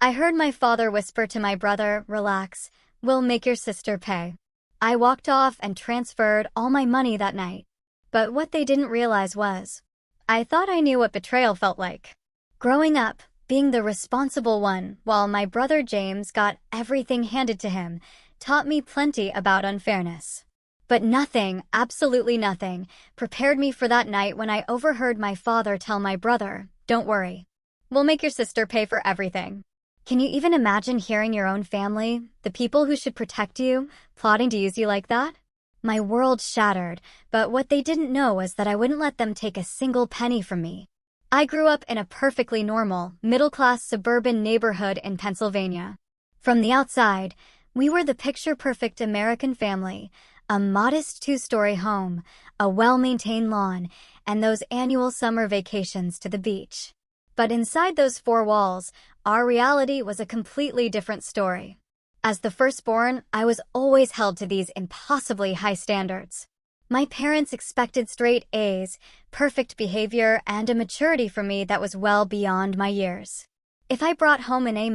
I heard my father whisper to my brother, "Relax, we'll make your sister pay." I walked off and transferred all my money that night. But what they didn't realize was, I thought I knew what betrayal felt like. Growing up, being the responsible one, while my brother James got everything handed to him, taught me plenty about unfairness. But nothing, absolutely nothing, prepared me for that night when I overheard my father tell my brother, "Don't worry. We'll make your sister pay for everything." Can you even imagine hearing your own family, the people who should protect you, plotting to use you like that? My world shattered, but what they didn't know was that I wouldn't let them take a single penny from me. I grew up in a perfectly normal, middle-class suburban neighborhood in Pennsylvania. From the outside, we were the picture-perfect American family, a modest two-story home, a well-maintained lawn, and those annual summer vacations to the beach. But inside those four walls, our reality was a completely different story. As the firstborn, I was always held to these impossibly high standards. My parents expected straight A's, perfect behavior, and a maturity from me that was well beyond my years. If I brought home an A-,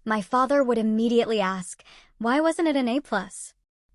my father would immediately ask, why wasn't it an A+?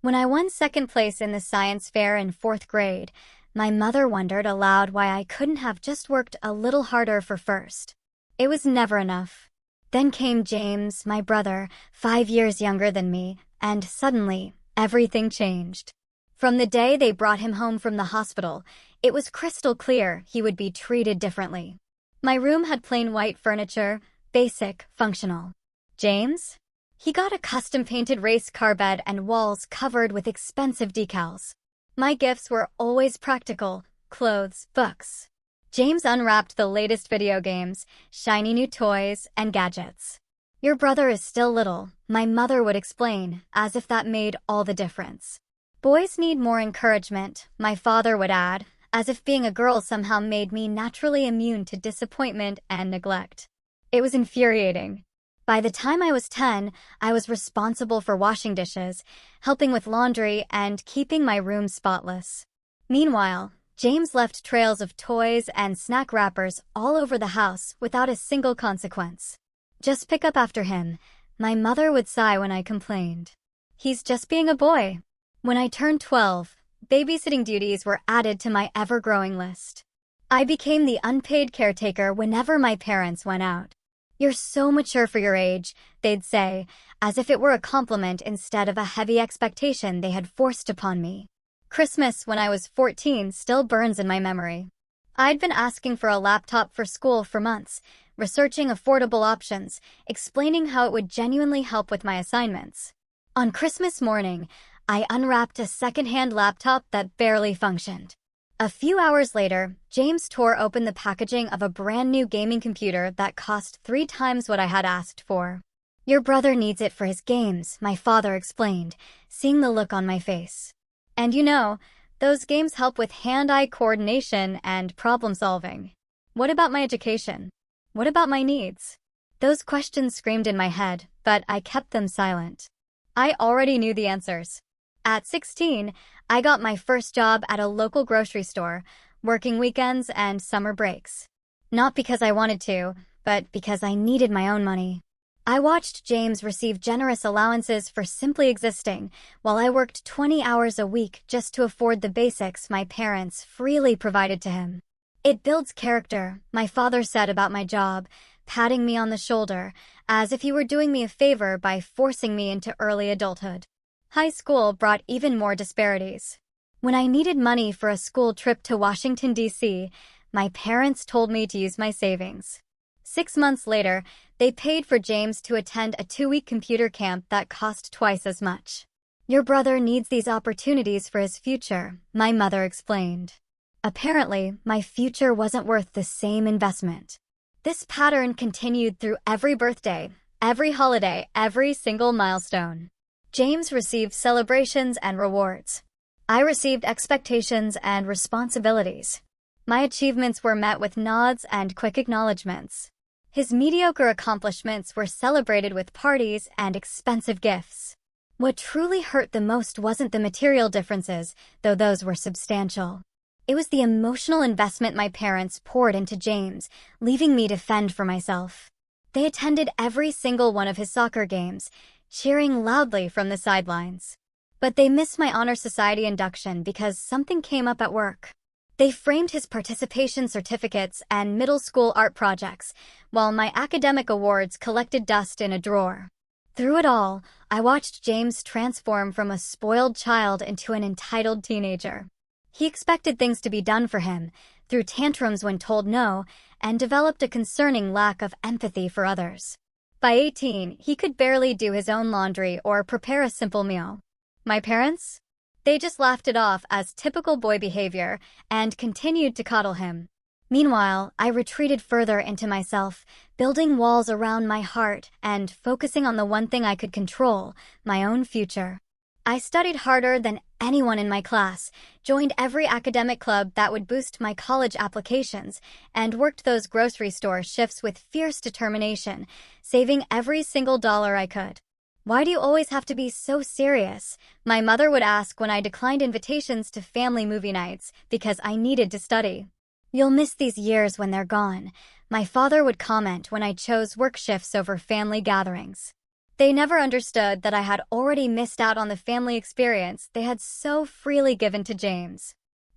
When I won second place in the science fair in 4th grade, my mother wondered aloud why I couldn't have just worked a little harder for first. It was never enough. Then came James, my brother, 5 years younger than me, and suddenly, everything changed. From the day they brought him home from the hospital, it was crystal clear he would be treated differently. My room had plain white furniture, basic, functional. James? He got a custom-painted race car bed and walls covered with expensive decals. My gifts were always practical: clothes, books. James unwrapped the latest video games, shiny new toys, and gadgets. "Your brother is still little," my mother would explain, as if that made all the difference. "Boys need more encouragement," my father would add, as if being a girl somehow made me naturally immune to disappointment and neglect. It was infuriating. By the time I was 10, I was responsible for washing dishes, helping with laundry, and keeping my room spotless. Meanwhile, James left trails of toys and snack wrappers all over the house without a single consequence. "Just pick up after him," my mother would sigh when I complained. "He's just being a boy." When I turned 12, babysitting duties were added to my ever-growing list. I became the unpaid caretaker whenever my parents went out. "You're so mature for your age," they'd say, as if it were a compliment instead of a heavy expectation they had forced upon me. Christmas when I was 14 still burns in my memory. I'd been asking for a laptop for school for months, researching affordable options, explaining how it would genuinely help with my assignments. On Christmas morning, I unwrapped a second-hand laptop that barely functioned. A few hours later, James tore open the packaging of a brand new gaming computer that cost 3 times what I had asked for. "Your brother needs it for his games," my father explained, seeing the look on my face. "And you know, those games help with hand-eye coordination and problem-solving. What about my education? What about my needs?" Those questions screamed in my head, but I kept them silent. I already knew the answers. At 16, I got my first job at a local grocery store, working weekends and summer breaks. Not because I wanted to, but because I needed my own money. I watched James receive generous allowances for simply existing, while I worked 20 hours a week just to afford the basics my parents freely provided to him. "It builds character," my father said about my job, patting me on the shoulder, as if he were doing me a favor by forcing me into early adulthood. High school brought even more disparities. When I needed money for a school trip to Washington, D.C., my parents told me to use my savings. 6 months later, they paid for James to attend a 2-week computer camp that cost twice as much. "Your brother needs these opportunities for his future," my mother explained. Apparently, my future wasn't worth the same investment. This pattern continued through every birthday, every holiday, every single milestone. James received celebrations and rewards. I received expectations and responsibilities. My achievements were met with nods and quick acknowledgments. His mediocre accomplishments were celebrated with parties and expensive gifts. What truly hurt the most wasn't the material differences, though those were substantial. It was the emotional investment my parents poured into James, leaving me to fend for myself. They attended every single one of his soccer games, cheering loudly from the sidelines. But they missed my Honor Society induction because something came up at work. They framed his participation certificates and middle school art projects, while my academic awards collected dust in a drawer. Through it all, I watched James transform from a spoiled child into an entitled teenager. He expected things to be done for him, threw tantrums when told no, and developed a concerning lack of empathy for others. By 18, he could barely do his own laundry or prepare a simple meal. My parents? They just laughed it off as typical boy behavior and continued to coddle him. Meanwhile, I retreated further into myself, building walls around my heart and focusing on the one thing I could control, my own future. I studied harder than anyone in my class, joined every academic club that would boost my college applications, and worked those grocery store shifts with fierce determination, saving every single dollar I could. "Why do you always have to be so serious?" my mother would ask when I declined invitations to family movie nights because I needed to study. "You'll miss these years when they're gone," my father would comment when I chose work shifts over family gatherings. They never understood that I had already missed out on the family experience they had so freely given to James.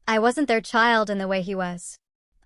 I wasn't their child in the way he was.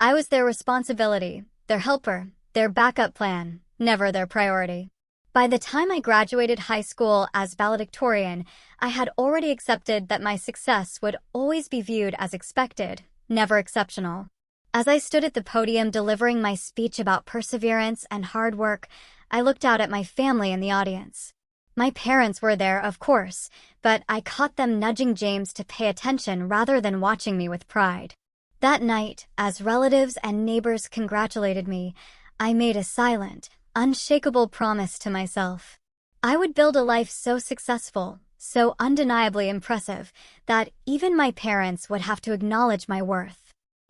I was their responsibility, their helper, their backup plan, never their priority. By the time I graduated high school as valedictorian, I had already accepted that my success would always be viewed as expected, never exceptional. As I stood at the podium delivering my speech about perseverance and hard work, I looked out at my family in the audience. My parents were there, of course, but I caught them nudging James to pay attention rather than watching me with pride. That night, as relatives and neighbors congratulated me, I made a silent, unshakable promise to myself. I would build a life so successful, so undeniably impressive, that even my parents would have to acknowledge my worth.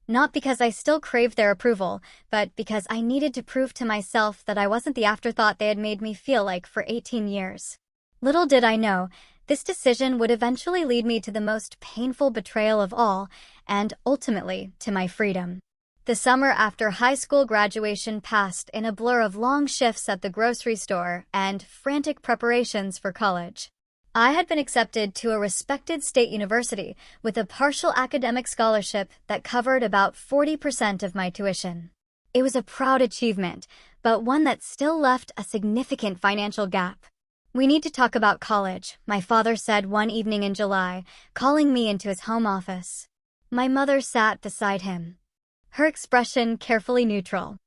Not because I still craved their approval, but because I needed to prove to myself that I wasn't the afterthought they had made me feel like for 18 years. Little did I know, this decision would eventually lead me to the most painful betrayal of all, and ultimately to my freedom. The summer after high school graduation passed in a blur of long shifts at the grocery store and frantic preparations for college. I had been accepted to a respected state university with a partial academic scholarship that covered about 40% of my tuition. It was a proud achievement, but one that still left a significant financial gap. "We need to talk about college," my father said one evening in July, calling me into his home office. My mother sat beside him, her expression carefully neutral.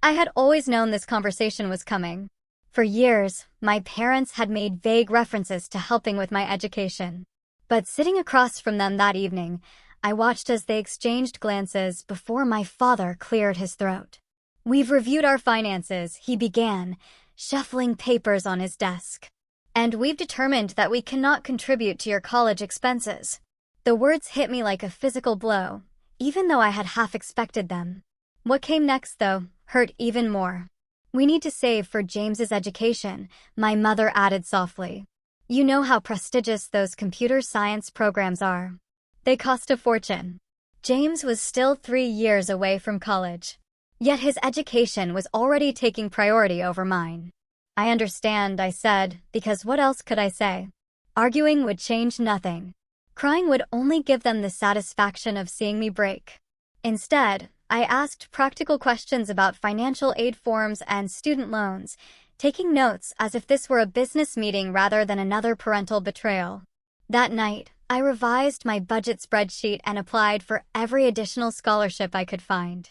I had always known this conversation was coming. For years, my parents had made vague references to helping with my education. But sitting across from them that evening, I watched as they exchanged glances before my father cleared his throat. "We've reviewed our finances," he began, shuffling papers on his desk. "And we've determined that we cannot contribute to your college expenses." The words hit me like a physical blow, even though I had half expected them. What came next, though, hurt even more. "We need to save for James's education," my mother added softly. "You know how prestigious those computer science programs are. They cost a fortune." James was still 3 years away from college. Yet his education was already taking priority over mine. "I understand," I said, because what else could I say? Arguing would change nothing. Crying would only give them the satisfaction of seeing me break. Instead, I asked practical questions about financial aid forms and student loans, taking notes as if this were a business meeting rather than another parental betrayal. That night, I revised my budget spreadsheet and applied for every additional scholarship I could find.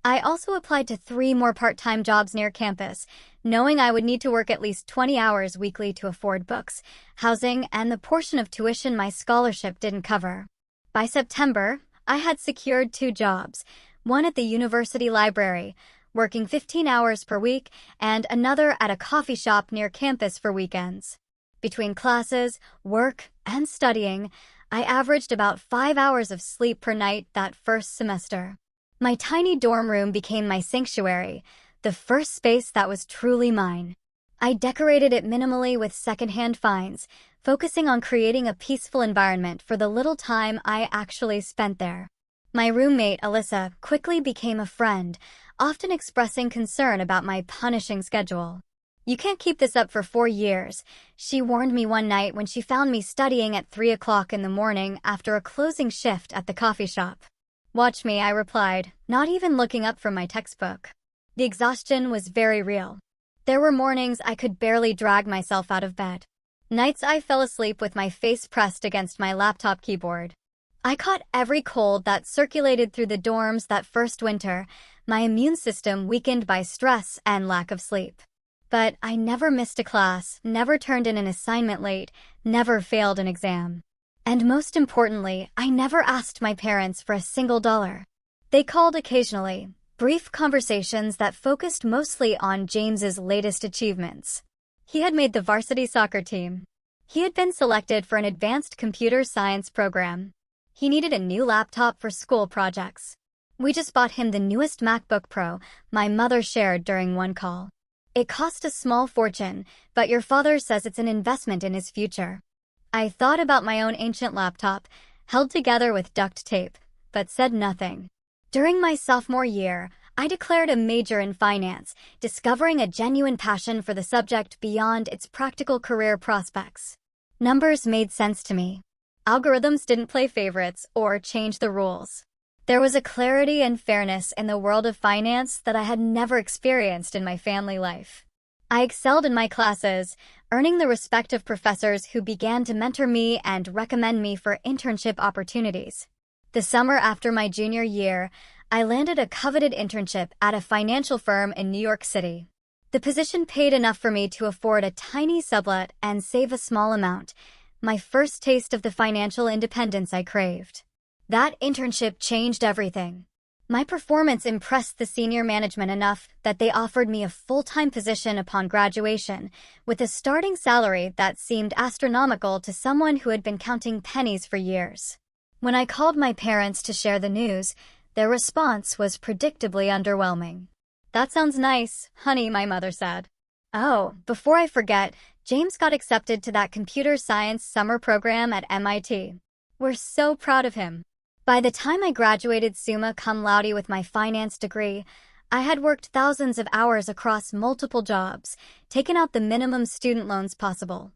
I also applied to 3 more part-time jobs near campus, knowing I would need to work at least 20 hours weekly to afford books, housing, and the portion of tuition my scholarship didn't cover. By September, I had secured 2 jobs, one at the university library, working 15 hours per week, and another at a coffee shop near campus for weekends. Between classes, work, and studying, I averaged about 5 hours of sleep per night that first semester. My tiny dorm room became my sanctuary, the first space that was truly mine. I decorated it minimally with secondhand finds, focusing on creating a peaceful environment for the little time I actually spent there. My roommate, Alyssa, quickly became a friend, often expressing concern about my punishing schedule. "You can't keep this up for 4 years," she warned me one night when she found me studying at 3 o'clock in the morning after a closing shift at the coffee shop. "Watch me," I replied, not even looking up from my textbook. The exhaustion was very real. There were mornings I could barely drag myself out of bed. Nights I fell asleep with my face pressed against my laptop keyboard. I caught every cold that circulated through the dorms that first winter, my immune system weakened by stress and lack of sleep. But I never missed a class, never turned in an assignment late, never failed an exam. And most importantly, I never asked my parents for a single dollar. They called occasionally, brief conversations that focused mostly on James's latest achievements. He had made the varsity soccer team. He had been selected for an advanced computer science program. He needed a new laptop for school projects. "We just bought him the newest MacBook Pro," my mother shared during one call. "It cost a small fortune, but your father says it's an investment in his future." I thought about my own ancient laptop, held together with duct tape, but said nothing. During my sophomore year, I declared a major in finance, discovering a genuine passion for the subject beyond its practical career prospects. Numbers made sense to me. Algorithms didn't play favorites or change the rules. There was a clarity and fairness in the world of finance that I had never experienced in my family life. I excelled in my classes, earning the respect of professors who began to mentor me and recommend me for internship opportunities. The summer after my junior year, I landed a coveted internship at a financial firm in New York City. The position paid enough for me to afford a tiny sublet and save a small amount, my first taste of the financial independence I craved. That internship changed everything. My performance impressed the senior management enough that they offered me a full-time position upon graduation, with a starting salary that seemed astronomical to someone who had been counting pennies for years. When I called my parents to share the news, their response was predictably underwhelming. "That sounds nice, honey," my mother said. "Oh, before I forget, James got accepted to that computer science summer program at MIT. We're so proud of him." By the time I graduated summa cum laude with my finance degree, I had worked thousands of hours across multiple jobs, taken out the minimum student loans possible,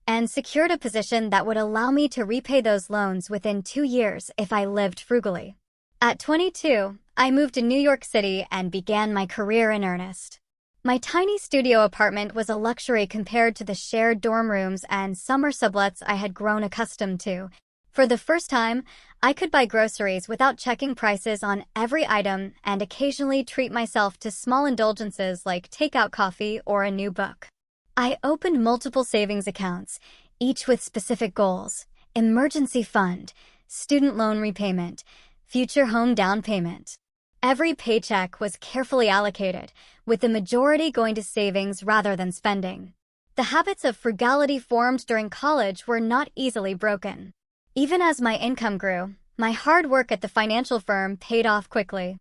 and secured a position that would allow me to repay those loans within 2 years if I lived frugally. At 22, I moved to New York City and began my career in earnest. My tiny studio apartment was a luxury compared to the shared dorm rooms and summer sublets I had grown accustomed to. For the first time, I could buy groceries without checking prices on every item and occasionally treat myself to small indulgences like takeout coffee or a new book. I opened multiple savings accounts, each with specific goals: emergency fund, student loan repayment, future home down payment. Every paycheck was carefully allocated, with the majority going to savings rather than spending. The habits of frugality formed during college were not easily broken. Even as my income grew, my hard work at the financial firm paid off quickly.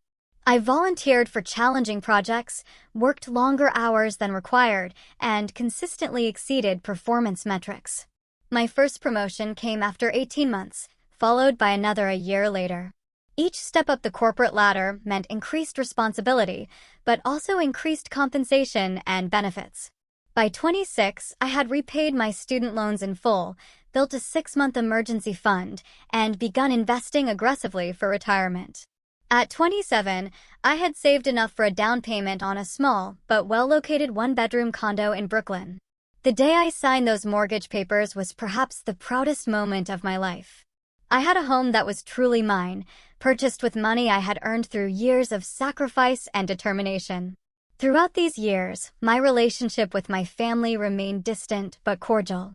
I volunteered for challenging projects, worked longer hours than required, and consistently exceeded performance metrics. My first promotion came after 18 months, followed by another a year later. Each step up the corporate ladder meant increased responsibility, but also increased compensation and benefits. By 26, I had repaid my student loans in full, built a 6-month emergency fund, and begun investing aggressively for retirement. At 27, I had saved enough for a down payment on a small but well-located one-bedroom condo in Brooklyn. The day I signed those mortgage papers was perhaps the proudest moment of my life. I had a home that was truly mine, purchased with money I had earned through years of sacrifice and determination. Throughout these years, my relationship with my family remained distant but cordial.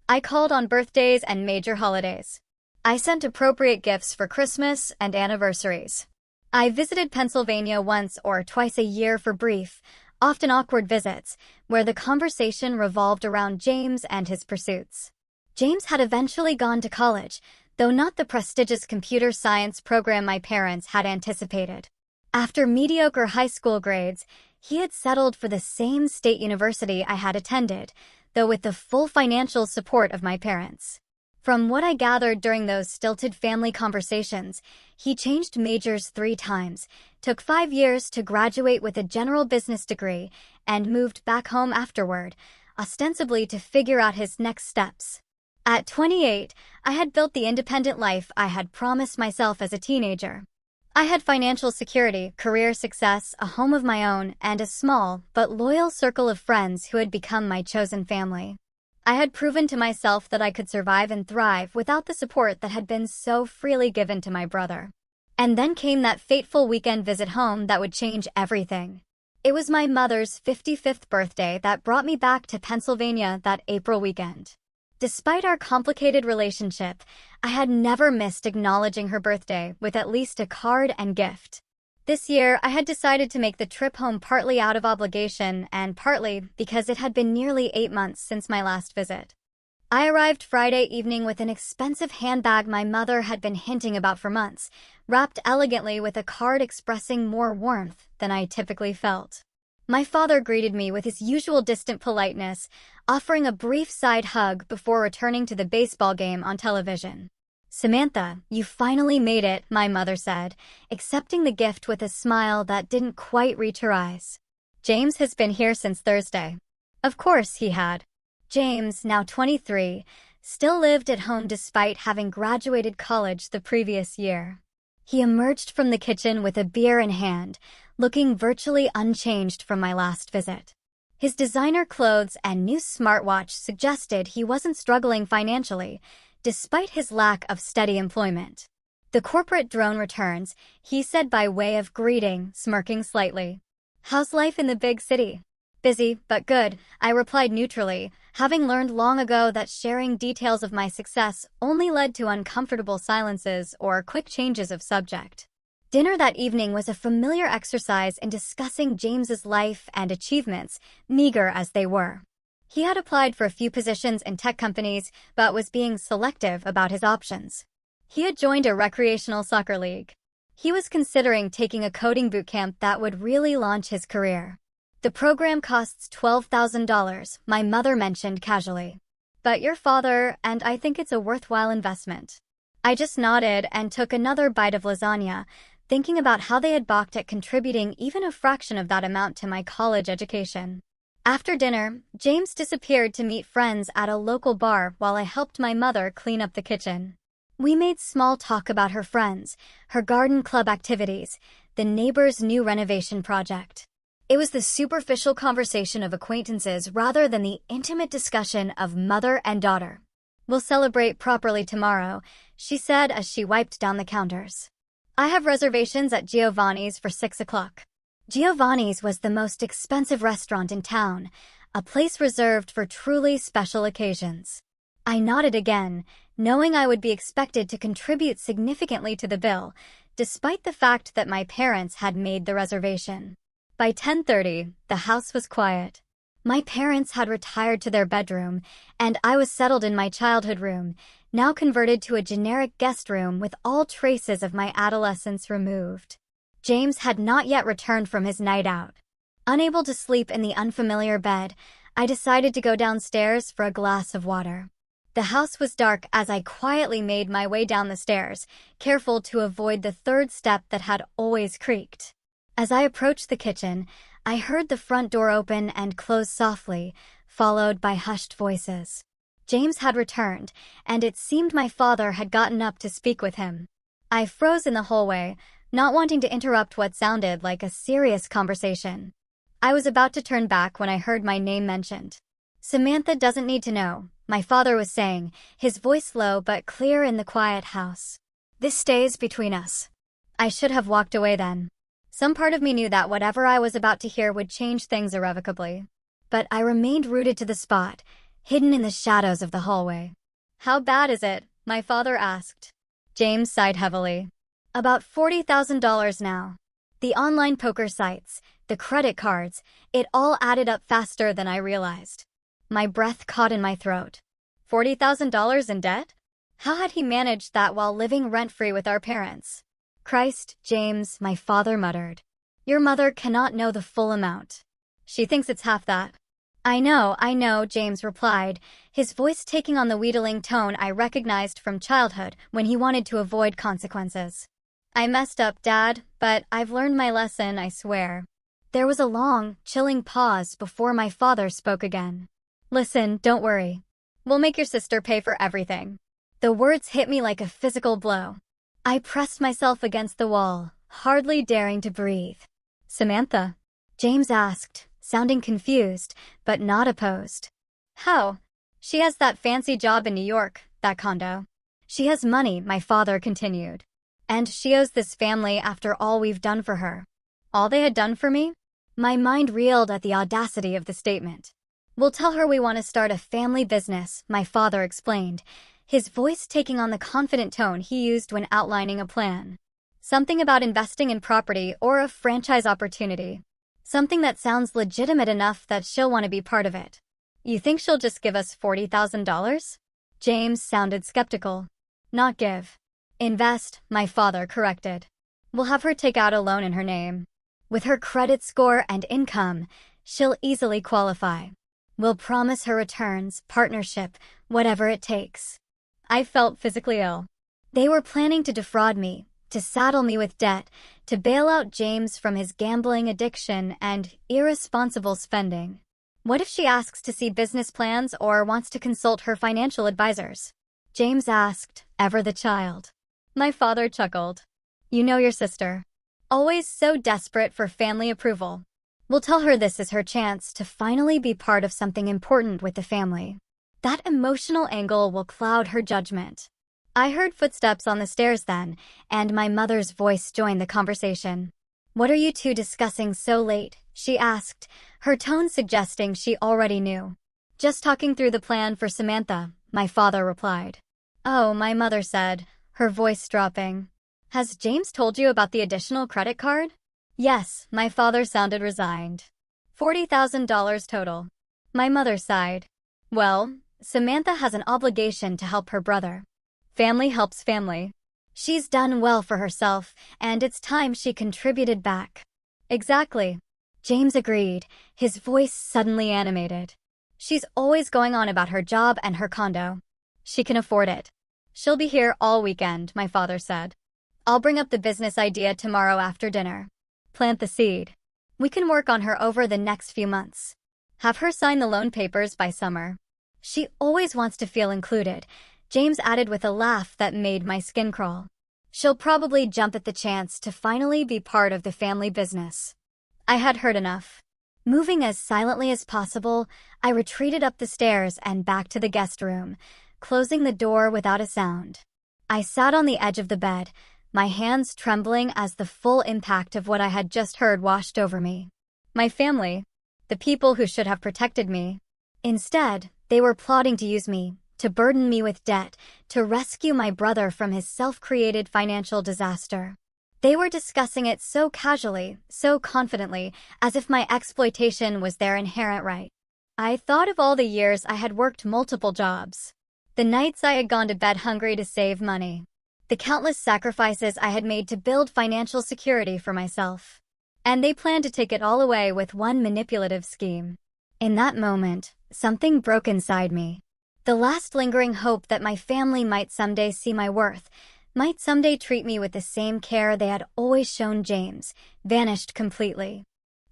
I called on birthdays and major holidays. I sent appropriate gifts for Christmas and anniversaries. I visited Pennsylvania once or twice a year for brief, often awkward visits, where the conversation revolved around James and his pursuits. James had eventually gone to college, though not the prestigious computer science program my parents had anticipated. After mediocre high school grades, he had settled for the same state university I had attended, though with the full financial support of my parents. From what I gathered during those stilted family conversations, he changed majors 3 times, took 5 years to graduate with a general business degree, and moved back home afterward, ostensibly to figure out his next steps. At 28, I had built the independent life I had promised myself as a teenager. I had financial security, career success, a home of my own, and a small but loyal circle of friends who had become my chosen family. I had proven to myself that I could survive and thrive without the support that had been so freely given to my brother. And then came that fateful weekend visit home that would change everything. It was my mother's 55th birthday that brought me back to Pennsylvania that April weekend. Despite our complicated relationship, I had never missed acknowledging her birthday with at least a card and gift. This year, I had decided to make the trip home partly out of obligation and partly because it had been nearly 8 months since my last visit. I arrived Friday evening with an expensive handbag my mother had been hinting about for months, wrapped elegantly with a card expressing more warmth than I typically felt. My father greeted me with his usual distant politeness, offering a brief side hug before returning to the baseball game on television. "Samantha, you finally made it," my mother said, accepting the gift with a smile that didn't quite reach her eyes. "James has been here since Thursday." Of course he had. James, now 23, still lived at home despite having graduated college the previous year. He emerged from the kitchen with a beer in hand, looking virtually unchanged from my last visit. His designer clothes and new smartwatch suggested he wasn't struggling financially, despite his lack of steady employment. "The corporate drone returns," he said by way of greeting, smirking slightly. "How's life in the big city?" "Busy, but good," I replied neutrally, having learned long ago that sharing details of my success only led to uncomfortable silences or quick changes of subject. Dinner that evening was a familiar exercise in discussing James's life and achievements, meager as they were. He had applied for a few positions in tech companies, but was being selective about his options. He had joined a recreational soccer league. He was considering taking a coding bootcamp that would really launch his career. "The program costs $12,000, my mother mentioned casually. "But your father, and I think it's a worthwhile investment." I just nodded and took another bite of lasagna, thinking about how they had balked at contributing even a fraction of that amount to my college education. After dinner, James disappeared to meet friends at a local bar while I helped my mother clean up the kitchen. We made small talk about her friends, her garden club activities, the neighbor's new renovation project. It was the superficial conversation of acquaintances rather than the intimate discussion of mother and daughter. "We'll celebrate properly tomorrow," she said as she wiped down the counters. "I have reservations at Giovanni's for 6 o'clock. Giovanni's was the most expensive restaurant in town, a place reserved for truly special occasions. I nodded again, knowing I would be expected to contribute significantly to the bill, despite the fact that my parents had made the reservation. By 10:30, the house was quiet. My parents had retired to their bedroom, and I was settled in my childhood room, now converted to a generic guest room with all traces of my adolescence removed. James had not yet returned from his night out. Unable to sleep in the unfamiliar bed, I decided to go downstairs for a glass of water. The house was dark as I quietly made my way down the stairs, careful to avoid the third step that had always creaked. As I approached the kitchen, I heard the front door open and close softly, followed by hushed voices. James had returned, and it seemed my father had gotten up to speak with him. I froze in the hallway, not wanting to interrupt what sounded like a serious conversation. I was about to turn back when I heard my name mentioned. "Samantha doesn't need to know," my father was saying, his voice low but clear in the quiet house. "This stays between us." I should have walked away then. Some part of me knew that whatever I was about to hear would change things irrevocably. But I remained rooted to the spot, hidden in the shadows of the hallway. "How bad is it?" my father asked. James sighed heavily. "About $40,000 now. The online poker sites, the credit cards, it all added up faster than I realized." My breath caught in my throat. $40,000 in debt? How had he managed that while living rent-free with our parents? "Christ, James," my father muttered. "Your mother cannot know the full amount. She thinks it's half that." I know, James replied, his voice taking on the wheedling tone I recognized from childhood when he wanted to avoid consequences. I messed up, Dad, but I've learned my lesson, I swear. There was a long, chilling pause before my father spoke again. Listen, don't worry. We'll make your sister pay for everything. The words hit me like a physical blow. I pressed myself against the wall, hardly daring to breathe. Samantha? James asked, sounding confused, but not opposed. How? She has that fancy job in New York, that condo. She has money, my father continued. And she owes this family after all we've done for her. All they had done for me? My mind reeled at the audacity of the statement. We'll tell her we want to start a family business, my father explained, his voice taking on the confident tone he used when outlining a plan. Something about investing in property or a franchise opportunity. Something that sounds legitimate enough that she'll want to be part of it. You think she'll just give us $40,000? James sounded skeptical. Not give. Invest, my father corrected. We'll have her take out a loan in her name. With her credit score and income, she'll easily qualify. We'll promise her returns, partnership, whatever it takes. I felt physically ill. They were planning to defraud me, to saddle me with debt, to bail out James from his gambling addiction and irresponsible spending. What if she asks to see business plans or wants to consult her financial advisors? James asked, ever the child. My father chuckled. You know your sister. Always so desperate for family approval. We'll tell her this is her chance to finally be part of something important with the family. That emotional angle will cloud her judgment. I heard footsteps on the stairs then, and my mother's voice joined the conversation. What are you two discussing so late? She asked, her tone suggesting she already knew. Just talking through the plan for Samantha, my father replied. Oh, my mother said, her voice dropping. Has James told you about the additional credit card? Yes, my father sounded resigned. $40,000 total. My mother sighed. Well, Samantha has an obligation to help her brother. Family helps family. She's done well for herself, and it's time she contributed back. Exactly. James agreed, his voice suddenly animated. She's always going on about her job and her condo. She can afford it. She'll be here all weekend, my father said. I'll bring up the business idea tomorrow after dinner. Plant the seed. We can work on her over the next few months. Have her sign the loan papers by summer. She always wants to feel included, James added with a laugh that made my skin crawl. She'll probably jump at the chance to finally be part of the family business. I had heard enough. Moving as silently as possible, I retreated up the stairs and back to the guest room, closing the door without a sound. I sat on the edge of the bed, my hands trembling as the full impact of what I had just heard washed over me. My family, the people who should have protected me. Instead, they were plotting to use me, to burden me with debt, to rescue my brother from his self-created financial disaster. They were discussing it so casually, so confidently, as if my exploitation was their inherent right. I thought of all the years I had worked multiple jobs. The nights I had gone to bed hungry to save money. The countless sacrifices I had made to build financial security for myself. And they planned to take it all away with one manipulative scheme. In that moment, something broke inside me. The last lingering hope that my family might someday see my worth, might someday treat me with the same care they had always shown James, vanished completely.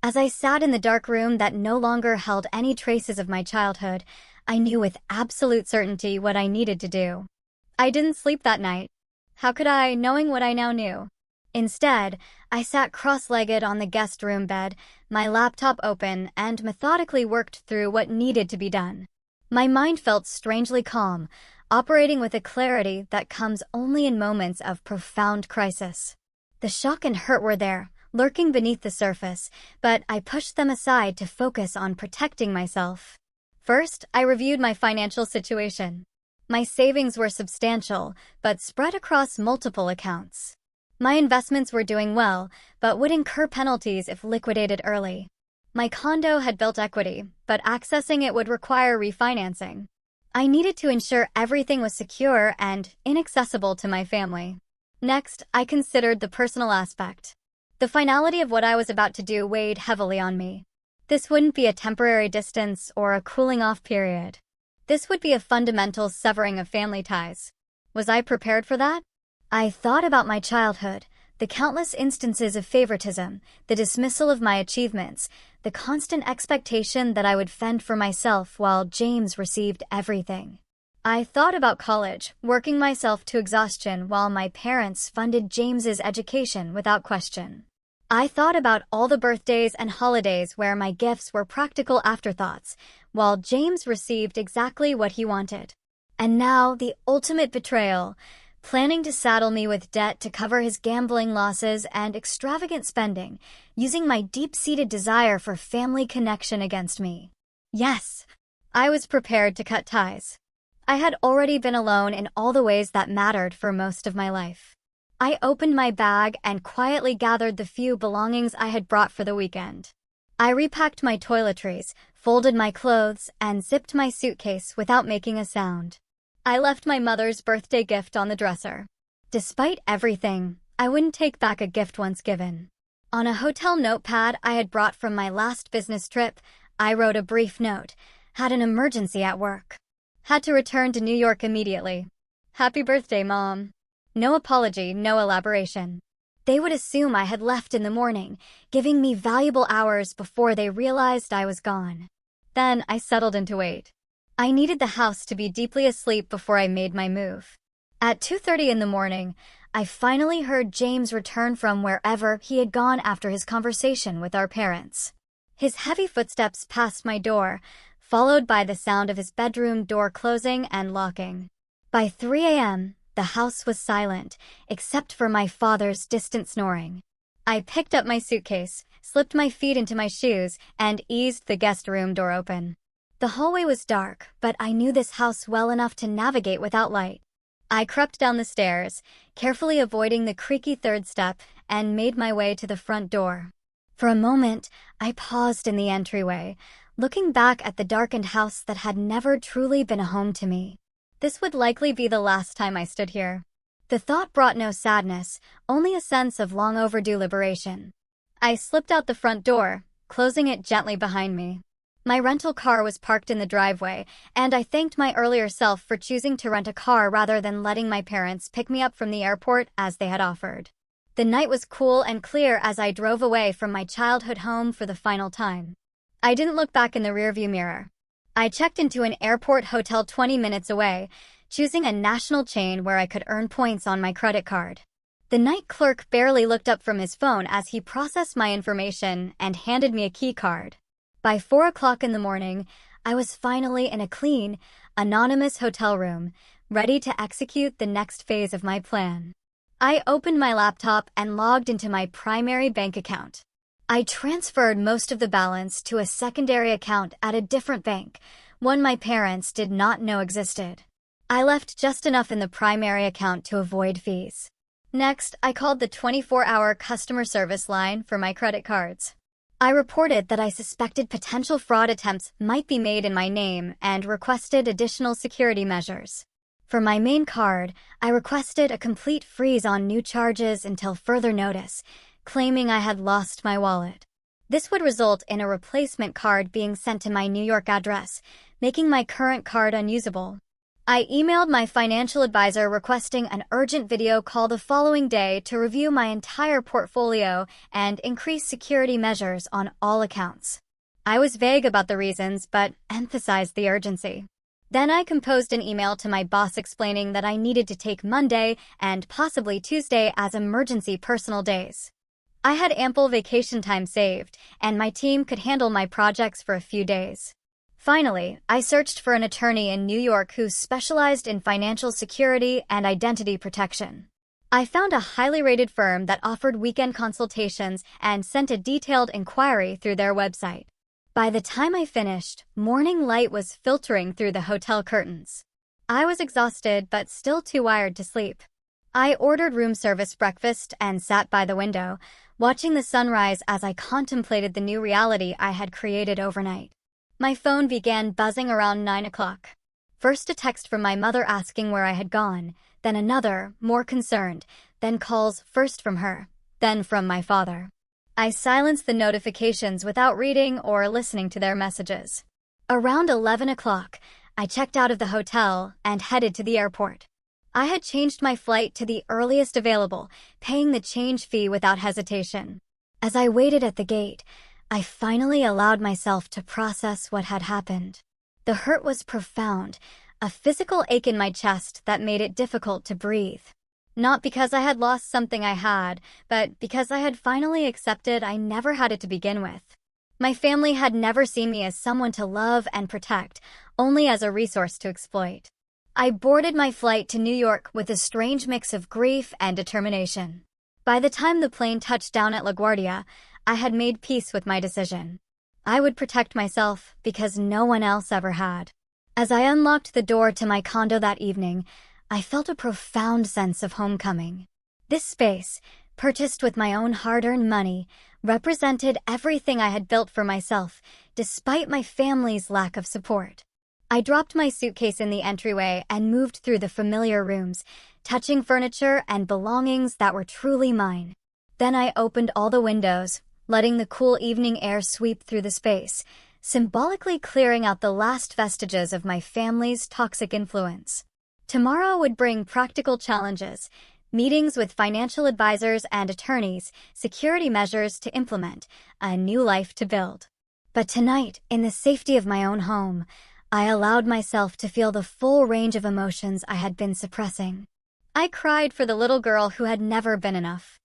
As I sat in the dark room that no longer held any traces of my childhood, I knew with absolute certainty what I needed to do. I didn't sleep that night. How could I, knowing what I now knew? Instead, I sat cross-legged on the guest room bed, my laptop open, and methodically worked through what needed to be done. My mind felt strangely calm, operating with a clarity that comes only in moments of profound crisis. The shock and hurt were there, lurking beneath the surface, but I pushed them aside to focus on protecting myself. First, I reviewed my financial situation. My savings were substantial, but spread across multiple accounts. My investments were doing well, but would incur penalties if liquidated early. My condo had built equity, but accessing it would require refinancing. I needed to ensure everything was secure and inaccessible to my family. Next, I considered the personal aspect. The finality of what I was about to do weighed heavily on me. This wouldn't be a temporary distance or a cooling off period. This would be a fundamental severing of family ties. Was I prepared for that? I thought about my childhood, the countless instances of favoritism, the dismissal of my achievements, the constant expectation that I would fend for myself while James received everything. I thought about college, working myself to exhaustion while my parents funded James's education without question. I thought about all the birthdays and holidays where my gifts were practical afterthoughts, while James received exactly what he wanted. And now, the ultimate betrayal, planning to saddle me with debt to cover his gambling losses and extravagant spending, using my deep-seated desire for family connection against me. Yes, I was prepared to cut ties. I had already been alone in all the ways that mattered for most of my life. I opened my bag and quietly gathered the few belongings I had brought for the weekend. I repacked my toiletries, folded my clothes, and zipped my suitcase without making a sound. I left my mother's birthday gift on the dresser. Despite everything, I wouldn't take back a gift once given. On a hotel notepad I had brought from my last business trip, I wrote a brief note. Had an emergency at work. Had to return to New York immediately. Happy birthday, Mom. No apology, no elaboration. They would assume I had left in the morning, giving me valuable hours before they realized I was gone. Then I settled into wait. I needed the house to be deeply asleep before I made my move. At 2:30 in the morning, I finally heard James return from wherever he had gone after his conversation with our parents. His heavy footsteps passed my door, followed by the sound of his bedroom door closing and locking. By 3 a.m., the house was silent, except for my father's distant snoring. I picked up my suitcase, slipped my feet into my shoes, and eased the guest room door open. The hallway was dark, but I knew this house well enough to navigate without light. I crept down the stairs, carefully avoiding the creaky third step, and made my way to the front door. For a moment, I paused in the entryway, looking back at the darkened house that had never truly been a home to me. This would likely be the last time I stood here. The thought brought no sadness, only a sense of long overdue liberation. I slipped out the front door, closing it gently behind me. My rental car was parked in the driveway, and I thanked my earlier self for choosing to rent a car rather than letting my parents pick me up from the airport as they had offered. The night was cool and clear as I drove away from my childhood home for the final time. I didn't look back in the rearview mirror. I checked into an airport hotel 20 minutes away, choosing a national chain where I could earn points on my credit card. The night clerk barely looked up from his phone as he processed my information and handed me a key card. By 4 o'clock in the morning, I was finally in a clean, anonymous hotel room, ready to execute the next phase of my plan. I opened my laptop and logged into my primary bank account. I transferred most of the balance to a secondary account at a different bank, one my parents did not know existed. I left just enough in the primary account to avoid fees. Next, I called the 24-hour customer service line for my credit cards. I reported that I suspected potential fraud attempts might be made in my name and requested additional security measures. For my main card, I requested a complete freeze on new charges until further notice, claiming I had lost my wallet. This would result in a replacement card being sent to my New York address, making my current card unusable. I emailed my financial advisor requesting an urgent video call the following day to review my entire portfolio and increase security measures on all accounts. I was vague about the reasons, but emphasized the urgency. Then I composed an email to my boss explaining that I needed to take Monday and possibly Tuesday as emergency personal days. I had ample vacation time saved, and my team could handle my projects for a few days. Finally, I searched for an attorney in New York who specialized in financial security and identity protection. I found a highly rated firm that offered weekend consultations and sent a detailed inquiry through their website. By the time I finished, morning light was filtering through the hotel curtains. I was exhausted but still too wired to sleep. I ordered room service breakfast and sat by the window, watching the sunrise as I contemplated the new reality I had created overnight. My phone began buzzing around 9 o'clock. First a text from my mother asking where I had gone, then another, more concerned, then calls first from her, then from my father. I silenced the notifications without reading or listening to their messages. Around 11 o'clock, I checked out of the hotel and headed to the airport. I had changed my flight to the earliest available, paying the change fee without hesitation. As I waited at the gate, I finally allowed myself to process what had happened. The hurt was profound, a physical ache in my chest that made it difficult to breathe. Not because I had lost something I had, but because I had finally accepted I never had it to begin with. My family had never seen me as someone to love and protect, only as a resource to exploit. I boarded my flight to New York with a strange mix of grief and determination. By the time the plane touched down at LaGuardia, I had made peace with my decision. I would protect myself because no one else ever had. As I unlocked the door to my condo that evening, I felt a profound sense of homecoming. This space, purchased with my own hard-earned money, represented everything I had built for myself, despite my family's lack of support. I dropped my suitcase in the entryway and moved through the familiar rooms, touching furniture and belongings that were truly mine. Then I opened all the windows, letting the cool evening air sweep through the space, symbolically clearing out the last vestiges of my family's toxic influence. Tomorrow would bring practical challenges, meetings with financial advisors and attorneys, security measures to implement, a new life to build. But tonight, in the safety of my own home, I allowed myself to feel the full range of emotions I had been suppressing. I cried for the little girl who had never been enough.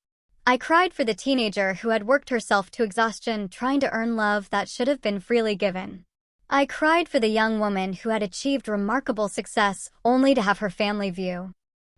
I cried for the teenager who had worked herself to exhaustion trying to earn love that should have been freely given. I cried for the young woman who had achieved remarkable success only to have her family view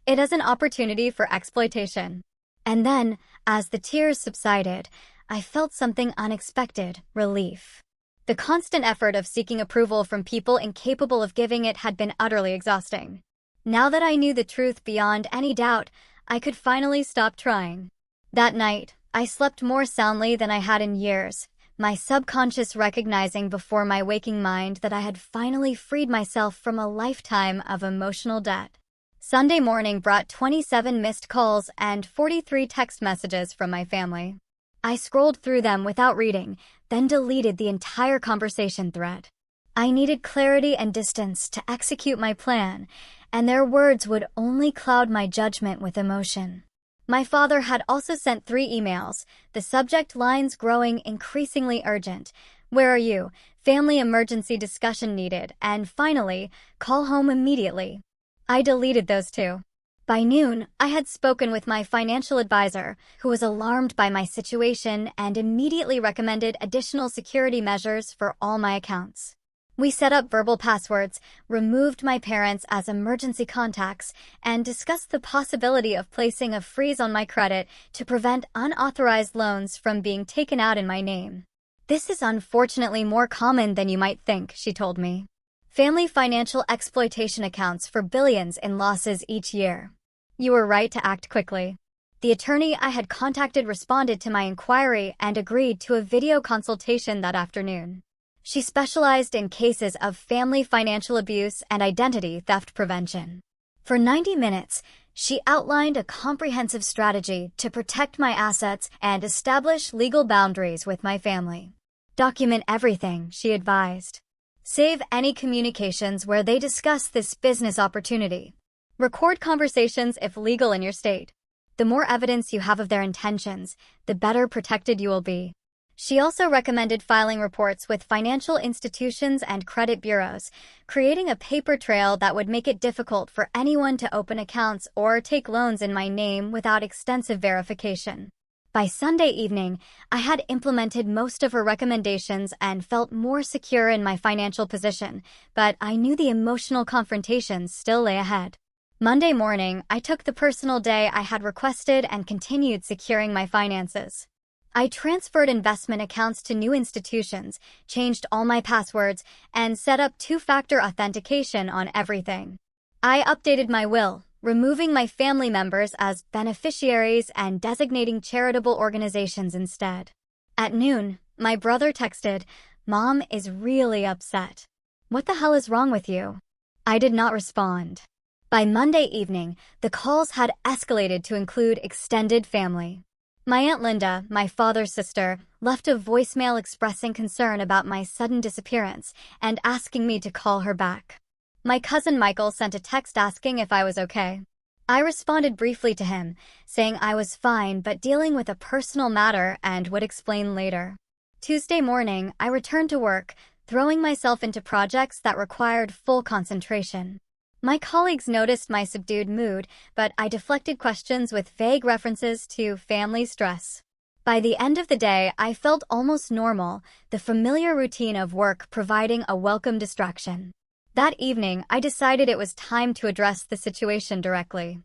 it as an opportunity for exploitation. And then, as the tears subsided, I felt something unexpected: relief. The constant effort of seeking approval from people incapable of giving it had been utterly exhausting. Now that I knew the truth beyond any doubt, I could finally stop trying. That night, I slept more soundly than I had in years, my subconscious recognizing before my waking mind that I had finally freed myself from a lifetime of emotional debt. Sunday morning brought 27 missed calls and 43 text messages from my family. I scrolled through them without reading, then deleted the entire conversation thread. I needed clarity and distance to execute my plan, and their words would only cloud my judgment with emotion. My father had also sent 3 emails, the subject lines growing increasingly urgent. Where are you? Family emergency discussion needed, and finally, call home immediately. I deleted those 2. By noon, I had spoken with my financial advisor, who was alarmed by my situation and immediately recommended additional security measures for all my accounts. We set up verbal passwords, removed my parents as emergency contacts, and discussed the possibility of placing a freeze on my credit to prevent unauthorized loans from being taken out in my name. This is unfortunately more common than you might think, she told me. Family financial exploitation accounts for billions in losses each year. You were right to act quickly. The attorney I had contacted responded to my inquiry and agreed to a video consultation that afternoon. She specialized in cases of family financial abuse and identity theft prevention. For 90 minutes, she outlined a comprehensive strategy to protect my assets and establish legal boundaries with my family. Document everything, she advised. Save any communications where they discuss this business opportunity. Record conversations if legal in your state. The more evidence you have of their intentions, the better protected you will be. She also recommended filing reports with financial institutions and credit bureaus, creating a paper trail that would make it difficult for anyone to open accounts or take loans in my name without extensive verification. By Sunday evening, I had implemented most of her recommendations and felt more secure in my financial position, but I knew the emotional confrontations still lay ahead. Monday morning, I took the personal day I had requested and continued securing my finances. I transferred investment accounts to new institutions, changed all my passwords, and set up 2-factor authentication on everything. I updated my will, removing my family members as beneficiaries and designating charitable organizations instead. At noon, my brother texted, "Mom is really upset. What the hell is wrong with you?" I did not respond. By Monday evening, the calls had escalated to include extended family. My Aunt Linda, my father's sister, left a voicemail expressing concern about my sudden disappearance and asking me to call her back. My cousin Michael sent a text asking if I was okay. I responded briefly to him, saying I was fine but dealing with a personal matter and would explain later. Tuesday morning, I returned to work, throwing myself into projects that required full concentration. My colleagues noticed my subdued mood, but I deflected questions with vague references to family stress. By the end of the day, I felt almost normal, the familiar routine of work providing a welcome distraction. That evening, I decided it was time to address the situation directly.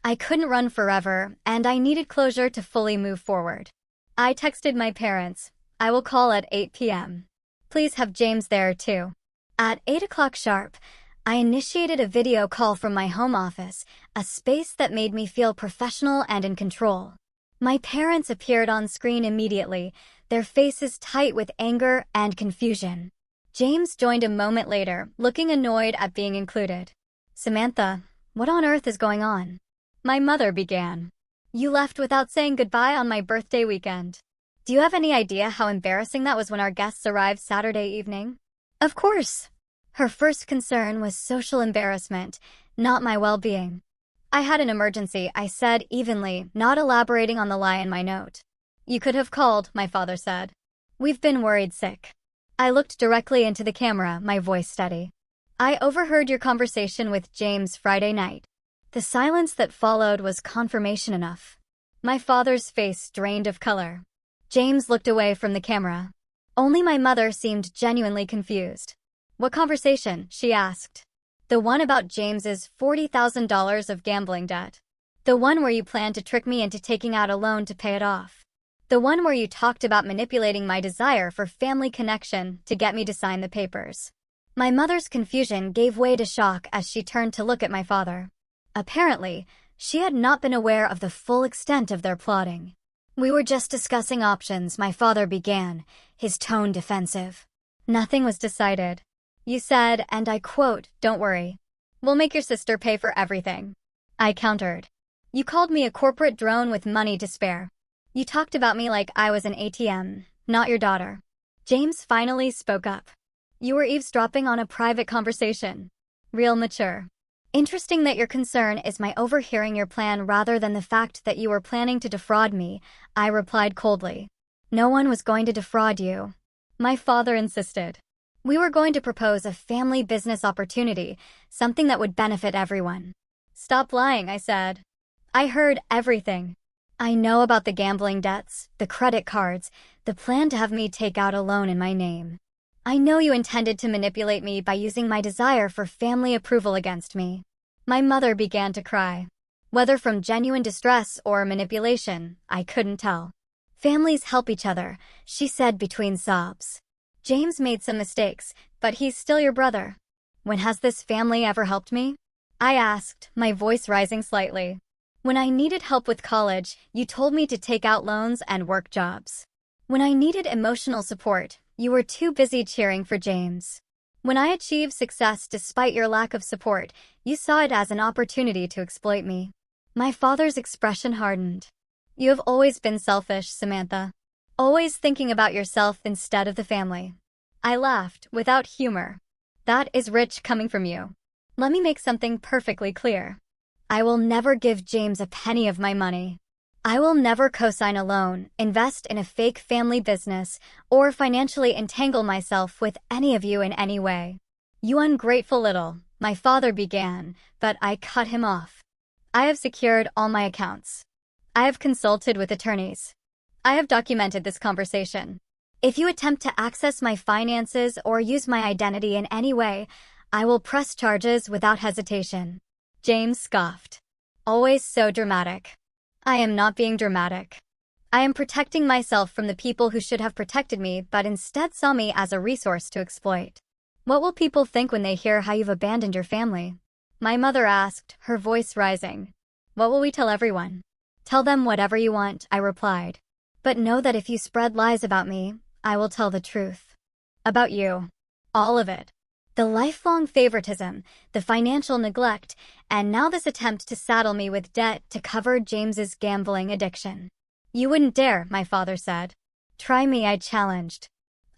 I couldn't run forever, and I needed closure to fully move forward. I texted my parents. I will call at 8 p.m. Please have James there too. At 8 o'clock sharp, I initiated a video call from my home office, a space that made me feel professional and in control. My parents appeared on screen immediately, their faces tight with anger and confusion. James joined a moment later, looking annoyed at being included. "Samantha, what on earth is going on?" My mother began. "You left without saying goodbye on my birthday weekend. Do you have any idea how embarrassing that was when our guests arrived Saturday evening?" Of course. Her first concern was social embarrassment, not my well-being. "I had an emergency," I said evenly, not elaborating on the lie in my note. "You could have called," my father said. "We've been worried sick." I looked directly into the camera, my voice steady. "I overheard your conversation with James Friday night." The silence that followed was confirmation enough. My father's face drained of color. James looked away from the camera. Only my mother seemed genuinely confused. "What conversation?" she asked. "The one about James's $40,000 of gambling debt. The one where you planned to trick me into taking out a loan to pay it off. The one where you talked about manipulating my desire for family connection to get me to sign the papers." My mother's confusion gave way to shock as she turned to look at my father. Apparently, she had not been aware of the full extent of their plotting. "We were just discussing options," my father began, his tone defensive. "Nothing was decided. You said, and I quote, 'Don't worry. We'll make your sister pay for everything.'" I countered. "You called me a corporate drone with money to spare. You talked about me like I was an ATM, not your daughter." James finally spoke up. "You were eavesdropping on a private conversation. Real mature. Interesting that your concern is my overhearing your plan rather than the fact that you were planning to defraud me," I replied coldly. "No one was going to defraud you." My father insisted. "We were going to propose a family business opportunity, something that would benefit everyone." "Stop lying," I said. "I heard everything. I know about the gambling debts, the credit cards, the plan to have me take out a loan in my name. I know you intended to manipulate me by using my desire for family approval against me." My mother began to cry. Whether from genuine distress or manipulation, I couldn't tell. "Families help each other," she said between sobs. "James made some mistakes, but he's still your brother." "When has this family ever helped me?" I asked, my voice rising slightly. "When I needed help with college, you told me to take out loans and work jobs. When I needed emotional support, you were too busy cheering for James. When I achieved success despite your lack of support, you saw it as an opportunity to exploit me." My father's expression hardened. "You have always been selfish, Samantha. Always thinking about yourself instead of the family." I laughed, without humor. "That is rich coming from you. Let me make something perfectly clear. I will never give James a penny of my money. I will never co-sign a loan, invest in a fake family business, or financially entangle myself with any of you in any way." "You ungrateful little," my father began, but I cut him off. "I have secured all my accounts. I have consulted with attorneys. I have documented this conversation. If you attempt to access my finances or use my identity in any way, I will press charges without hesitation." James scoffed. "Always so dramatic." "I am not being dramatic. I am protecting myself from the people who should have protected me but instead saw me as a resource to exploit." "What will people think when they hear how you've abandoned your family?" my mother asked, her voice rising. "What will we tell everyone?" "Tell them whatever you want," I replied. "But know that if you spread lies about me, I will tell the truth. About you. All of it. The lifelong favoritism, the financial neglect, and now this attempt to saddle me with debt to cover James's gambling addiction. You wouldn't dare, my father said. Try me, I challenged.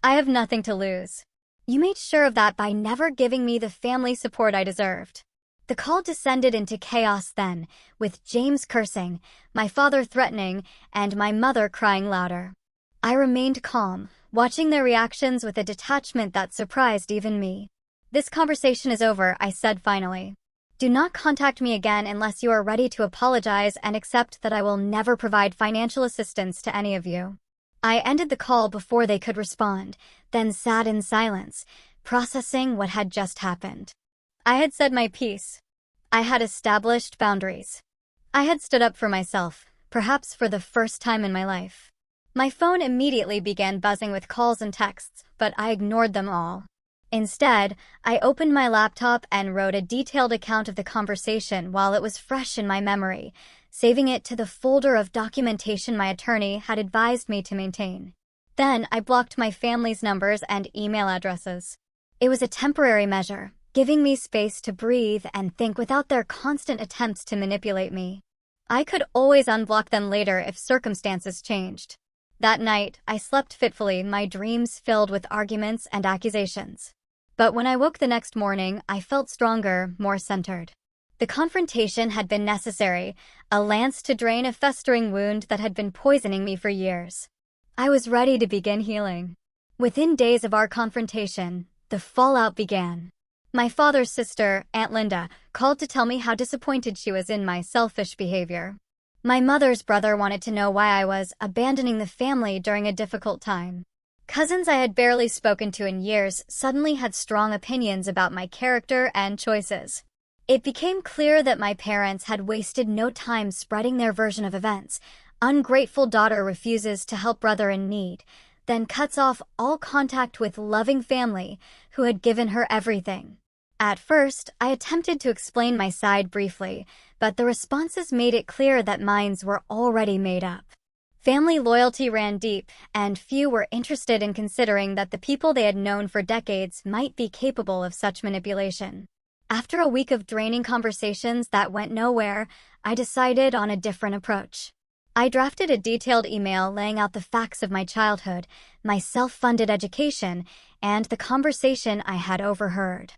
I have nothing to lose. You made sure of that by never giving me the family support I deserved. The call descended into chaos then, with James cursing, my father threatening, and my mother crying louder. I remained calm, watching their reactions with a detachment that surprised even me. This conversation is over, I said finally. Do not contact me again unless you are ready to apologize and accept that I will never provide financial assistance to any of you. I ended the call before they could respond, then sat in silence, processing what had just happened. I had said my piece. I had established boundaries. I had stood up for myself, perhaps for the first time in my life. My phone immediately began buzzing with calls and texts, but I ignored them all. Instead, I opened my laptop and wrote a detailed account of the conversation while it was fresh in my memory, saving it to the folder of documentation my attorney had advised me to maintain. Then I blocked my family's numbers and email addresses. It was a temporary measure, giving me space to breathe and think without their constant attempts to manipulate me. I could always unblock them later if circumstances changed. That night, I slept fitfully, my dreams filled with arguments and accusations. But when I woke the next morning, I felt stronger, more centered. The confrontation had been necessary, a lance to drain a festering wound that had been poisoning me for years. I was ready to begin healing. Within days of our confrontation, the fallout began. My father's sister, Aunt Linda, called to tell me how disappointed she was in my selfish behavior. My mother's brother wanted to know why I was abandoning the family during a difficult time. Cousins I had barely spoken to in years suddenly had strong opinions about my character and choices. It became clear that my parents had wasted no time spreading their version of events. Ungrateful daughter refuses to help brother in need, then cuts off all contact with loving family who had given her everything. At first, I attempted to explain my side briefly, but the responses made it clear that minds were already made up. Family loyalty ran deep, and few were interested in considering that the people they had known for decades might be capable of such manipulation. After a week of draining conversations that went nowhere, I decided on a different approach. I drafted a detailed email laying out the facts of my childhood, my self-funded education, and the conversation I had overheard.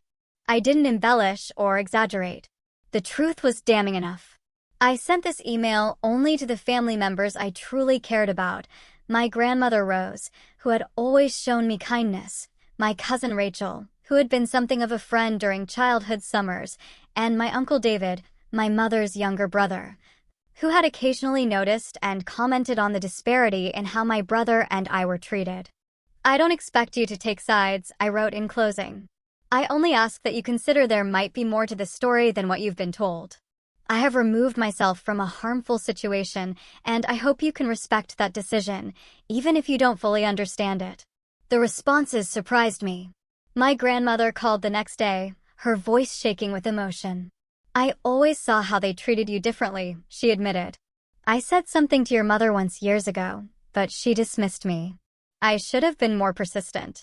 I didn't embellish or exaggerate. The truth was damning enough. I sent this email only to the family members I truly cared about, my grandmother Rose, who had always shown me kindness, my cousin Rachel, who had been something of a friend during childhood summers, and my Uncle David, my mother's younger brother, who had occasionally noticed and commented on the disparity in how my brother and I were treated. I don't expect you to take sides, I wrote in closing. I only ask that you consider there might be more to the story than what you've been told. I have removed myself from a harmful situation, and I hope you can respect that decision, even if you don't fully understand it. The responses surprised me. My grandmother called the next day, her voice shaking with emotion. I always saw how they treated you differently, she admitted. I said something to your mother once years ago, but she dismissed me. I should have been more persistent.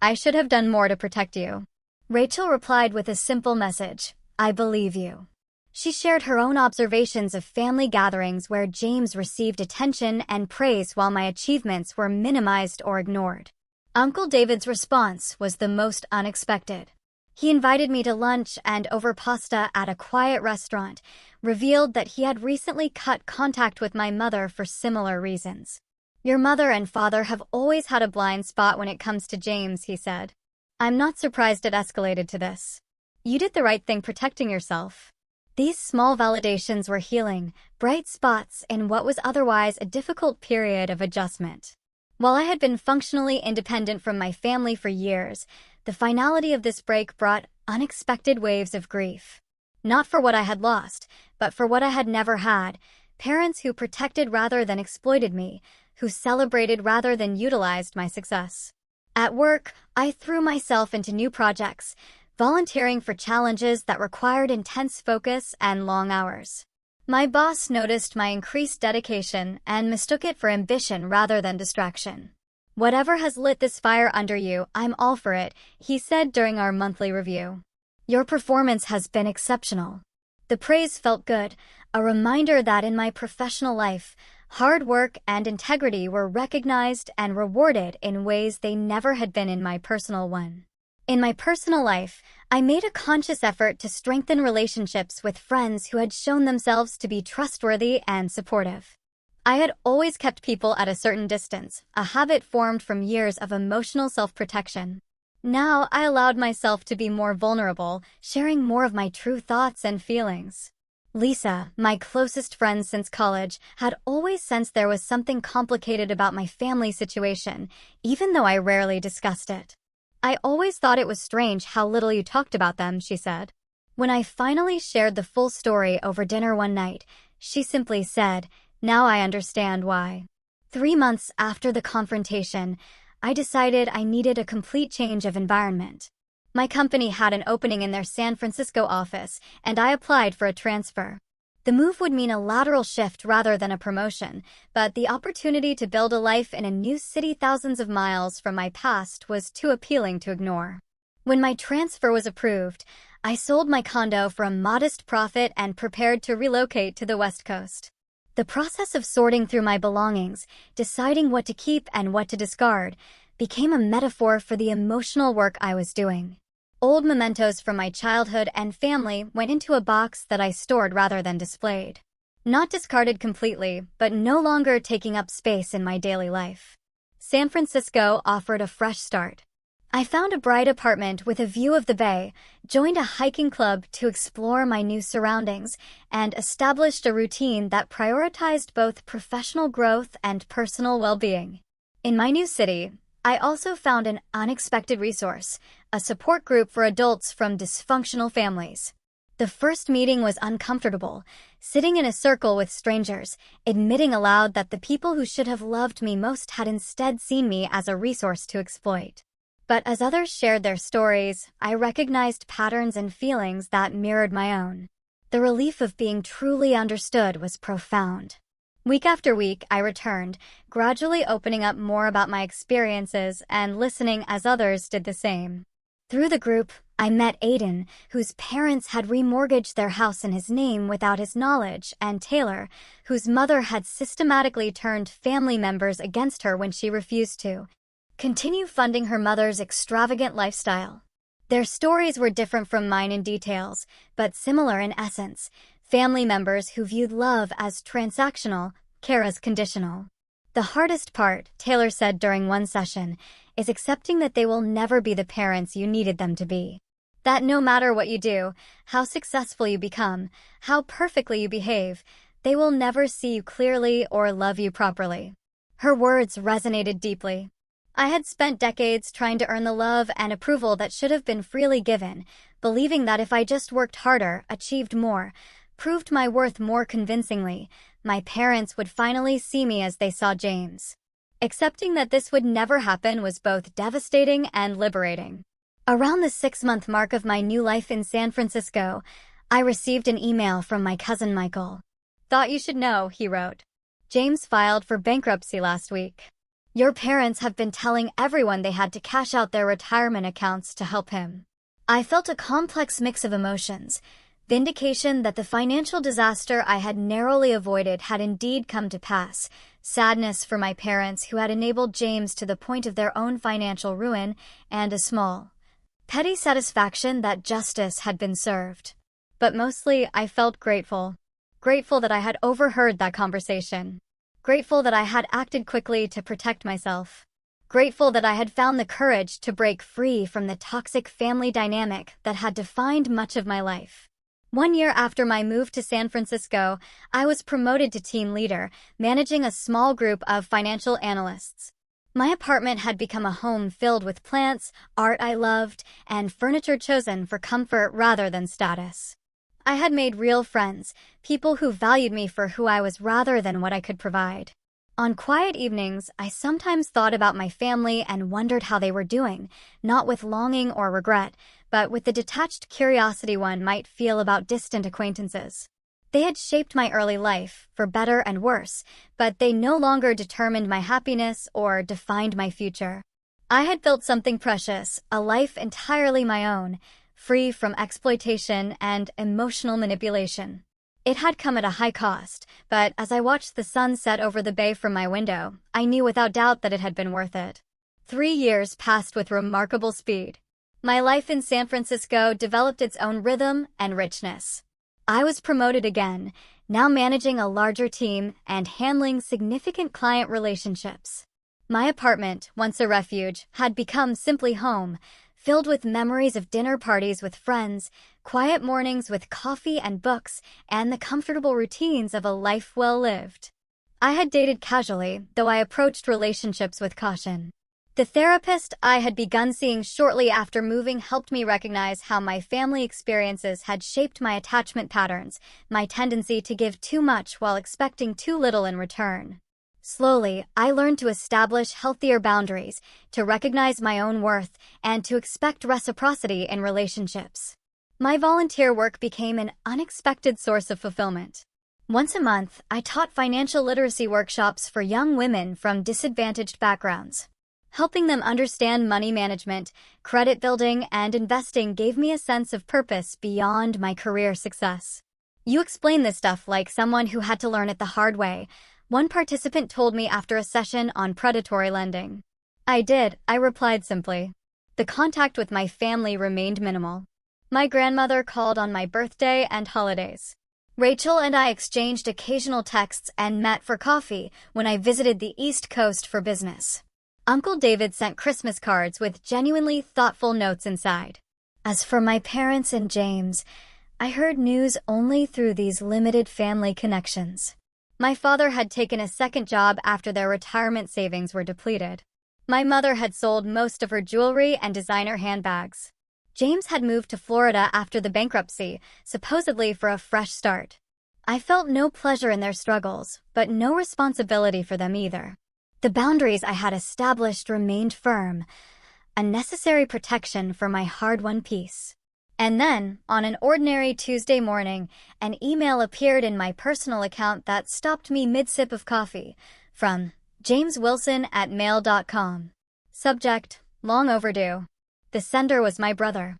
I should have done more to protect you. Rachel replied with a simple message, I believe you. She shared her own observations of family gatherings where James received attention and praise while my achievements were minimized or ignored. Uncle David's response was the most unexpected. He invited me to lunch and over pasta at a quiet restaurant, revealed that he had recently cut contact with my mother for similar reasons. Your mother and father have always had a blind spot when it comes to James, he said. I'm not surprised it escalated to this. You did the right thing protecting yourself. These small validations were healing, bright spots in what was otherwise a difficult period of adjustment. While I had been functionally independent from my family for years, the finality of this break brought unexpected waves of grief. Not for what I had lost, but for what I had never had, parents who protected rather than exploited me, who celebrated rather than utilized my success. At work, I threw myself into new projects, volunteering for challenges that required intense focus and long hours. My boss noticed my increased dedication and mistook it for ambition rather than distraction. Whatever has lit this fire under you, I'm all for it, he said during our monthly review. Your performance has been exceptional. The praise felt good, a reminder that in my professional life, Hard work and integrity were recognized and rewarded in ways they never had been in my personal one. In my personal life, I made a conscious effort to strengthen relationships with friends who had shown themselves to be trustworthy and supportive. I had always kept people at a certain distance, a habit formed from years of emotional self-protection. Now I allowed myself to be more vulnerable, sharing more of my true thoughts and feelings. Lisa, my closest friend since college, had always sensed there was something complicated about my family situation, even though I rarely discussed it. "I always thought it was strange how little you talked about them," she said. When I finally shared the full story over dinner one night, she simply said, "Now I understand why." 3 months after the confrontation, I decided I needed a complete change of environment. My company had an opening in their San Francisco office, and I applied for a transfer. The move would mean a lateral shift rather than a promotion, but the opportunity to build a life in a new city thousands of miles from my past was too appealing to ignore. When my transfer was approved, I sold my condo for a modest profit and prepared to relocate to the West Coast. The process of sorting through my belongings, deciding what to keep and what to discard, became a metaphor for the emotional work I was doing. Old mementos from my childhood and family went into a box that I stored rather than displayed. Not discarded completely, but no longer taking up space in my daily life. San Francisco offered a fresh start. I found a bright apartment with a view of the bay, joined a hiking club to explore my new surroundings, and established a routine that prioritized both professional growth and personal well-being. In my new city, I also found an unexpected resource, a support group for adults from dysfunctional families. The first meeting was uncomfortable, sitting in a circle with strangers, admitting aloud that the people who should have loved me most had instead seen me as a resource to exploit. But as others shared their stories, I recognized patterns and feelings that mirrored my own. The relief of being truly understood was profound. Week after week, I returned, gradually opening up more about my experiences and listening as others did the same. Through the group, I met Aiden, whose parents had remortgaged their house in his name without his knowledge, and Taylor, whose mother had systematically turned family members against her when she refused to continue funding her mother's extravagant lifestyle. Their stories were different from mine in details, but similar in essence. Family members who viewed love as transactional, care as conditional. "The hardest part," Taylor said during one session, "is accepting that they will never be the parents you needed them to be. That no matter what you do, how successful you become, how perfectly you behave, they will never see you clearly or love you properly." Her words resonated deeply. I had spent decades trying to earn the love and approval that should have been freely given, believing that if I just worked harder, achieved more, proved my worth more convincingly, my parents would finally see me as they saw James. Accepting that this would never happen was both devastating and liberating. Around the 6-month mark of my new life in San Francisco, I received an email from my cousin Michael. "Thought you should know," he wrote. "James filed for bankruptcy last week. Your parents have been telling everyone they had to cash out their retirement accounts to help him." I felt a complex mix of emotions. Vindication that the financial disaster I had narrowly avoided had indeed come to pass, sadness for my parents who had enabled James to the point of their own financial ruin, and a small, petty satisfaction that justice had been served. But mostly, I felt grateful. Grateful that I had overheard that conversation. Grateful that I had acted quickly to protect myself. Grateful that I had found the courage to break free from the toxic family dynamic that had defined much of my life. 1 year after my move to San Francisco, I was promoted to team leader, managing a small group of financial analysts. My apartment had become a home filled with plants, art I loved, and furniture chosen for comfort rather than status. I had made real friends, people who valued me for who I was rather than what I could provide. On quiet evenings, I sometimes thought about my family and wondered how they were doing, not with longing or regret, but with the detached curiosity one might feel about distant acquaintances. They had shaped my early life, for better and worse, but they no longer determined my happiness or defined my future. I had built something precious, a life entirely my own, free from exploitation and emotional manipulation. It had come at a high cost, but as I watched the sun set over the bay from my window, I knew without doubt that it had been worth it. 3 years passed with remarkable speed. My life in San Francisco developed its own rhythm and richness. I was promoted again, now managing a larger team and handling significant client relationships. My apartment, once a refuge, had become simply home, filled with memories of dinner parties with friends, quiet mornings with coffee and books, and the comfortable routines of a life well lived. I had dated casually, though I approached relationships with caution. The therapist I had begun seeing shortly after moving helped me recognize how my family experiences had shaped my attachment patterns, my tendency to give too much while expecting too little in return. Slowly, I learned to establish healthier boundaries, to recognize my own worth, and to expect reciprocity in relationships. My volunteer work became an unexpected source of fulfillment. Once a month, I taught financial literacy workshops for young women from disadvantaged backgrounds. Helping them understand money management, credit building, and investing gave me a sense of purpose beyond my career success. "You explain this stuff like someone who had to learn it the hard way," one participant told me after a session on predatory lending. "I did," I replied simply. The contact with my family remained minimal. My grandmother called on my birthday and holidays. Rachel and I exchanged occasional texts and met for coffee when I visited the East Coast for business. Uncle David sent Christmas cards with genuinely thoughtful notes inside. As for my parents and James, I heard news only through these limited family connections. My father had taken a second job after their retirement savings were depleted. My mother had sold most of her jewelry and designer handbags. James had moved to Florida after the bankruptcy, supposedly for a fresh start. I felt no pleasure in their struggles, but no responsibility for them either. The boundaries I had established remained firm, a necessary protection for my hard-won peace. And then, on an ordinary Tuesday morning, an email appeared in my personal account that stopped me mid-sip of coffee, from jameswilson@mail.com. Subject: long overdue. The sender was my brother.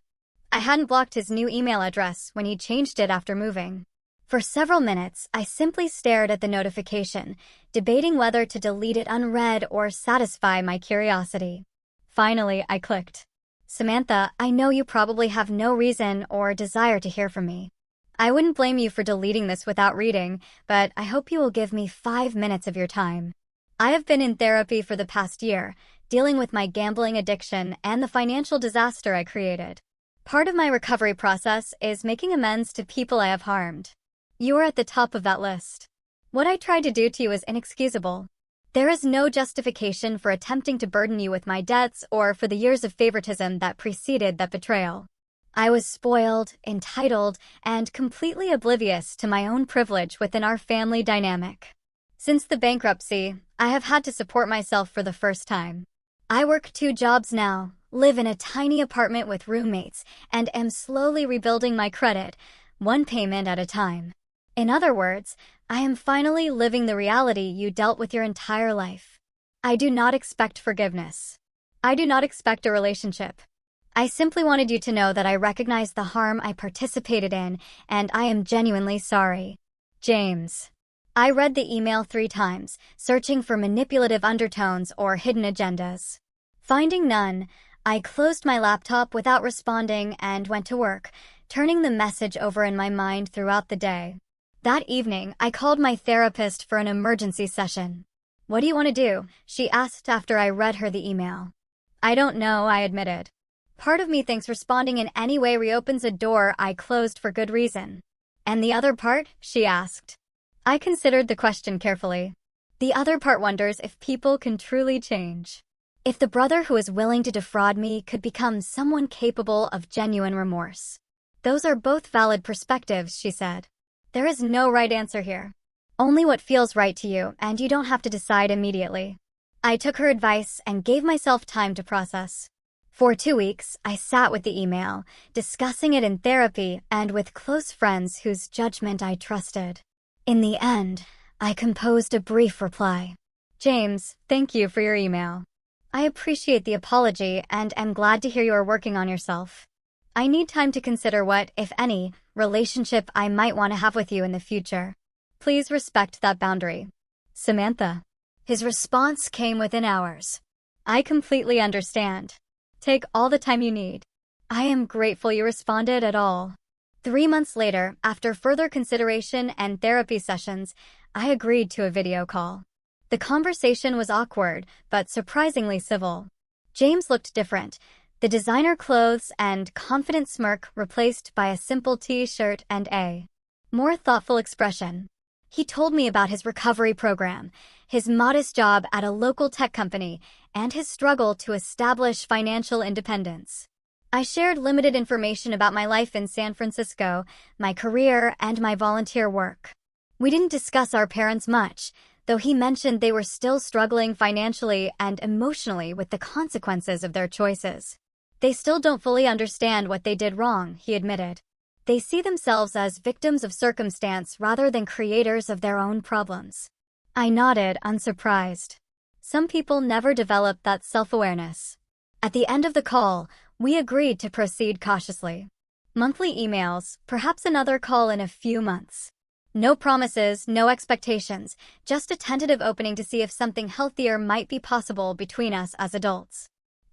I hadn't blocked his new email address when he changed it after moving. For several minutes, I simply stared at the notification, debating whether to delete it unread or satisfy my curiosity. Finally, I clicked. "Samantha, I know you probably have no reason or desire to hear from me. I wouldn't blame you for deleting this without reading, but I hope you will give me 5 minutes of your time. I have been in therapy for the past year, dealing with my gambling addiction and the financial disaster I created. Part of my recovery process is making amends to people I have harmed. You are at the top of that list. What I tried to do to you is inexcusable. There is no justification for attempting to burden you with my debts or for the years of favoritism that preceded that betrayal. I was spoiled, entitled, and completely oblivious to my own privilege within our family dynamic. Since the bankruptcy, I have had to support myself for the first time. I work 2 jobs now, live in a tiny apartment with roommates, and am slowly rebuilding my credit, one payment at a time. In other words, I am finally living the reality you dealt with your entire life. I do not expect forgiveness. I do not expect a relationship. I simply wanted you to know that I recognize the harm I participated in, and I am genuinely sorry. James." I read the email 3 times, searching for manipulative undertones or hidden agendas. Finding none, I closed my laptop without responding and went to work, turning the message over in my mind throughout the day. That evening, I called my therapist for an emergency session. "What do you want to do?" she asked after I read her the email. "I don't know," I admitted. "Part of me thinks responding in any way reopens a door I closed for good reason." "And the other part?" she asked. I considered the question carefully. "The other part wonders if people can truly change. If the brother who is willing to defraud me could become someone capable of genuine remorse." "Those are both valid perspectives," she said. "There is no right answer here. Only what feels right to you, and you don't have to decide immediately." I took her advice and gave myself time to process. For 2 weeks, I sat with the email, discussing it in therapy and with close friends whose judgment I trusted. In the end, I composed a brief reply. "James, thank you for your email. I appreciate the apology and am glad to hear you are working on yourself. I need time to consider what, if any, relationship I might want to have with you in the future. Please respect that boundary. Samantha. His response came within hours. I completely understand. Take all the time you need. I am grateful you responded at all. 3 months later, after further consideration and therapy sessions, I agreed to a video call. The conversation was awkward, but surprisingly civil. James looked different. The designer clothes and confident smirk replaced by a simple t-shirt and a more thoughtful expression. He told me about his recovery program, his modest job at a local tech company, and his struggle to establish financial independence. I shared limited information about my life in San Francisco, my career, and my volunteer work. We didn't discuss our parents much, though he mentioned they were still struggling financially and emotionally with the consequences of their choices. They still don't fully understand what they did wrong, he admitted. They see themselves as victims of circumstance rather than creators of their own problems. I nodded, unsurprised. Some people never develop that self-awareness. At the end of the call, we agreed to proceed cautiously. Monthly emails, perhaps another call in a few months. No promises, no expectations, just a tentative opening to see if something healthier might be possible between us as adults.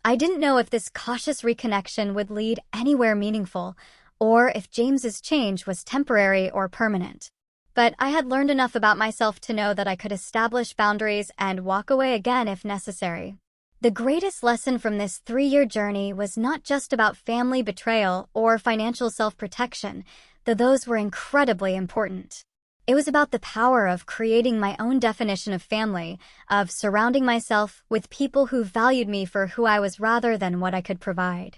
I didn't know if this cautious reconnection would lead anywhere meaningful, or if James's change was temporary or permanent. But I had learned enough about myself to know that I could establish boundaries and walk away again if necessary. The greatest lesson from this 3-year journey was not just about family betrayal or financial self-protection, though those were incredibly important. It was about the power of creating my own definition of family, of surrounding myself with people who valued me for who I was rather than what I could provide.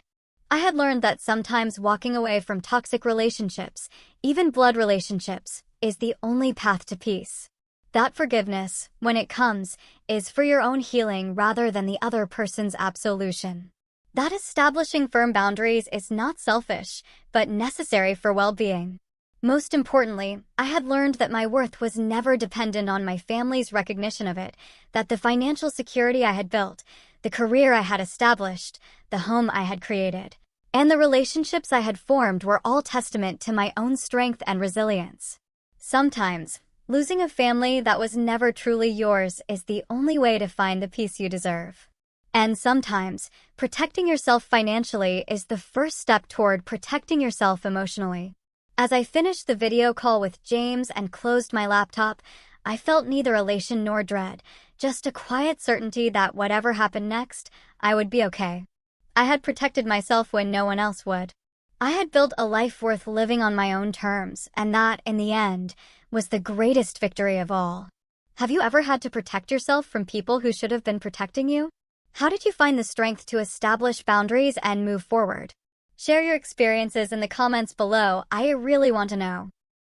I had learned that sometimes walking away from toxic relationships, even blood relationships, is the only path to peace. That forgiveness, when it comes, is for your own healing rather than the other person's absolution. That establishing firm boundaries is not selfish, but necessary for well-being. Most importantly, I had learned that my worth was never dependent on my family's recognition of it, that the financial security I had built, the career I had established, the home I had created, and the relationships I had formed were all testament to my own strength and resilience. Sometimes, losing a family that was never truly yours is the only way to find the peace you deserve. And sometimes, protecting yourself financially is the first step toward protecting yourself emotionally. As I finished the video call with James and closed my laptop, I felt neither elation nor dread, just a quiet certainty that whatever happened next, I would be okay. I had protected myself when no one else would. I had built a life worth living on my own terms, and that, in the end, was the greatest victory of all. Have you ever had to protect yourself from people who should have been protecting you? How did you find the strength to establish boundaries and move forward? Share your experiences in the comments below. I really want to know.